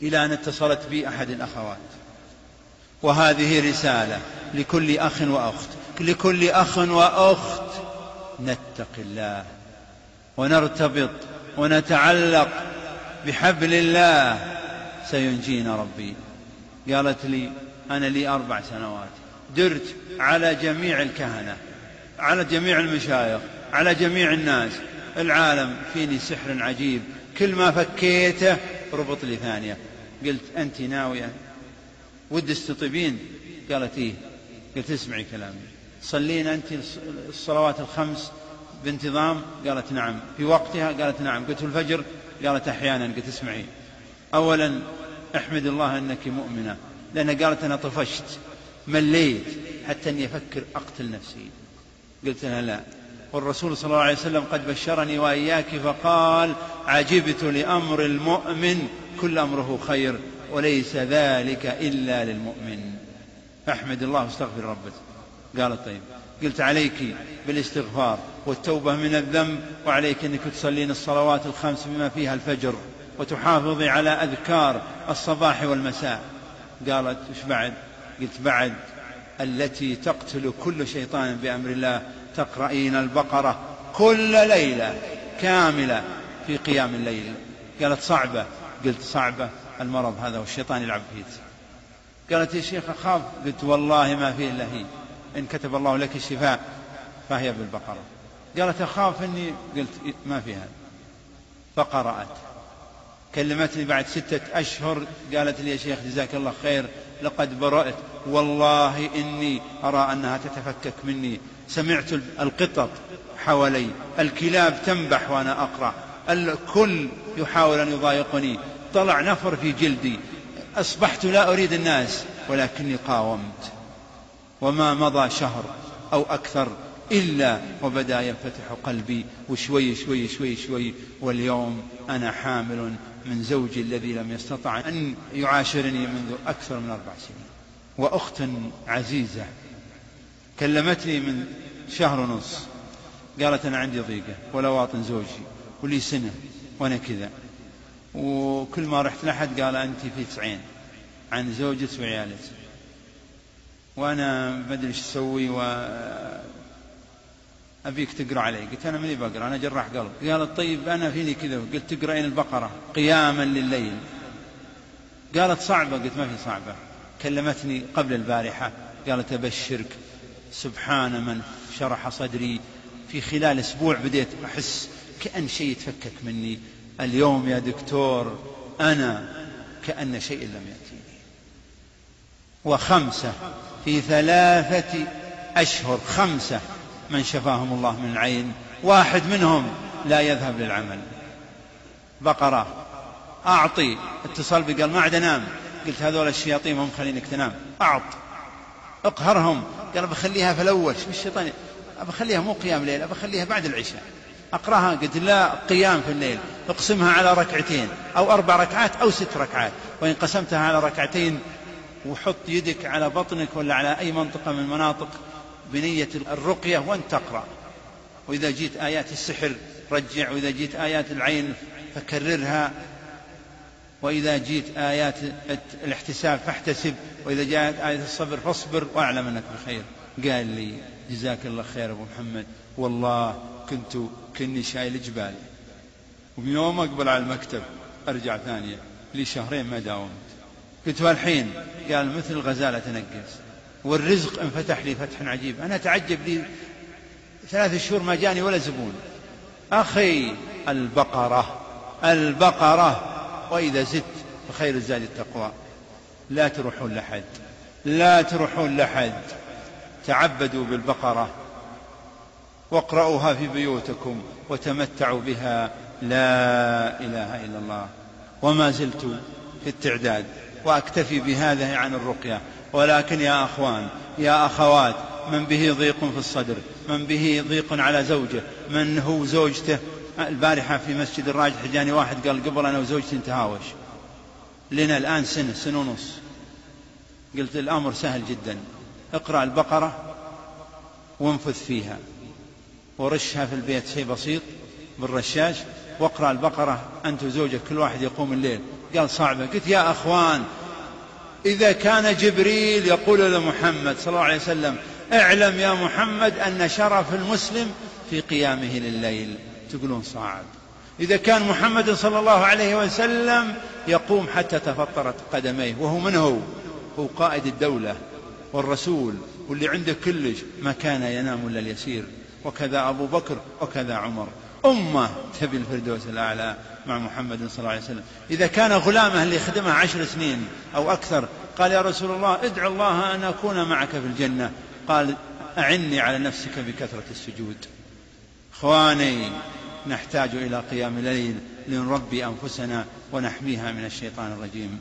إلى أن اتصلت بي أحد الأخوات، وهذه رسالة لكل أخ وأخت، لكل أخ وأخت، نتق الله ونرتبط ونتعلق بحبل الله سينجينا ربي. قالت لي أنا لي 4 سنوات درت على جميع الكهنة، على جميع المشايخ، على جميع الناس، العالم فيني سحر عجيب، كل ما فكيته ربط لي ثانية. قلت أنت ناوية ود استطيبين؟ قالت إيه. قلت اسمعي كلامي، صلين أنت الصلوات ال5 بانتظام؟ قالت نعم. في وقتها؟ قالت نعم. قلت الفجر؟ قالت أحيانا. قلت اسمعي، أولا احمد الله أنك مؤمنة، لأن قالت أنا طفشت مليت حتى أني أفكر أقتل نفسي. قلت لها لا، والرسول صلى الله عليه وسلم قد بشرني وإياك فقال عجبت لأمر المؤمن كل أمره خير وليس ذلك إلا للمؤمن، فاحمد الله واستغفر ربك. قالت طيب. قلت عليك بالاستغفار والتوبة من الذنب، وعليك أنك تصلين الصلوات ال5 بما فيها الفجر، وتحافظي على أذكار الصباح والمساء. قالت وش بعد؟ قلت بعد التي تقتل كل شيطان بأمر الله تقرأين البقرة كل ليلة كاملة في قيام الليل. قالت صعبة. قلت صعبة المرض هذا والشيطان يلعب فيك. قالت يا شيخ أخاف. قلت والله ما فيه إلا هي، إن كتب الله لك الشفاء فهي بالبقرة. قالت أخاف إني. قلت ما في هذا. فقرأت. كلمتني بعد 6 أشهر قالت لي يا شيخ جزاك الله خير لقد برأت، والله إني أرى أنها تتفكك مني، سمعت القطط حوالي، الكلاب تنبح وأنا أقرأ، الكل يحاول أن يضايقني، طلع نفر في جلدي، أصبحت لا أريد الناس ولكني قاومت. وما مضى شهر أو أكثر إلا وبدأ ينفتح قلبي، وشوي شوي شوي شوي، واليوم أنا حامل من زوجي الذي لم يستطع أن يعاشرني منذ أكثر من 4 سنين. وأخت عزيزة كلمتني من 1.5 شهر، قالت أنا عندي ضيقة ولا واطن زوجي ولي سنة وأنا كذا، وكل ما رحت لحد قال أنت في 90 عن زوجك وعيالك، وأنا ما أدري إيش أسوي أبيك تقرأ علي. قلت أنا ماني بقرأ، أنا جراح قلب. قالت طيب أنا فيني كذا. قلت تقرأين البقرة قياما لليل. قالت صعبة. قلت ما في صعبة. كلمتني قبل البارحة قالت أبشرك سبحان من شرح صدري، في خلال أسبوع بديت أحس كأن شيء يتفكك مني. اليوم يا دكتور أنا كأن شيء لم يأتيني. 5 في 3 أشهر 5 من شفاهم الله من العين، 1 منهم لا يذهب للعمل. بقرة أعطي. اتصل بي قال ما عاد أنام. قلت هذول الشياطين هم خلينك تنام، أعط اقهرهم. قال بخليها في الأول. شو الشيطان؟ بخليها مو قيام ليل، بخليها بعد العشاء أقرأها. قلت لا، قيام في الليل اقسمها على 2 أو 4 ركعات أو 6 ركعات، وإن قسمتها على 2 وحط يدك على بطنك ولا على أي منطقة من مناطق بنية الرقية وأن تقرأ. وإذا جيت آيات السحر رجع، وإذا جيت آيات العين فكررها، وإذا جيت آيات الاحتساب فاحتسب، وإذا جاءت آية الصبر فاصبر واعلم أنك بخير. قال لي جزاك الله خير أبو محمد، والله كني شايل جبال، ومن يوم أقبل على المكتب أرجع ثانية، لي 2 شهر ما داومت. قلت والحين؟ قال مثل الغزالة تنقز، والرزق انفتح لي فتح عجيب. أنا تعجب لي 3 شهور ما جاني ولا زبون. أخي البقرة، وإذا زدت فخير الزاد التقوى. لا تروحون لحد، تعبدوا بالبقرة واقرأوها في بيوتكم وتمتعوا بها. لا إله إلا الله. وما زلت في التعداد وأكتفي بهذا عن الرقية. ولكن يا أخوان يا أخوات، من به ضيق في الصدر، من به ضيق على زوجه، من هو زوجته. البارحة في مسجد الراجح جاني واحد قال قبل أنا وزوجتي نتهاوش لنا الآن 1.5 سنة. قلت الأمر سهل جدا، اقرأ البقرة وانفث فيها ورشها في البيت شيء بسيط بالرشاش، واقرأ البقرة أنت وزوجك، كل واحد يقوم الليل قال صعبة. قلت يا أخوان، إذا كان جبريل يقول لمحمد صلى الله عليه وسلم اعلم يا محمد أن شرف المسلم في قيامه لليل، تقولون صعب. إذا كان محمد صلى الله عليه وسلم يقوم حتى تفطرت قدميه، وهو من هو قائد الدولة والرسول واللي عنده كلش، ما كان ينام إلا اليسير، وكذا أبو بكر وكذا عمر. أمة تبي الفردوس الأعلى مع محمد صلى الله عليه وسلم. إذا كان غلامه اللي خدمه 10 سنين أو أكثر قال يا رسول الله ادعو الله أن أكون معك في الجنة، قال أعني على نفسك بكثرة السجود. إخواني، نحتاج إلى قيام الليل لنربي أنفسنا ونحميها من الشيطان الرجيم.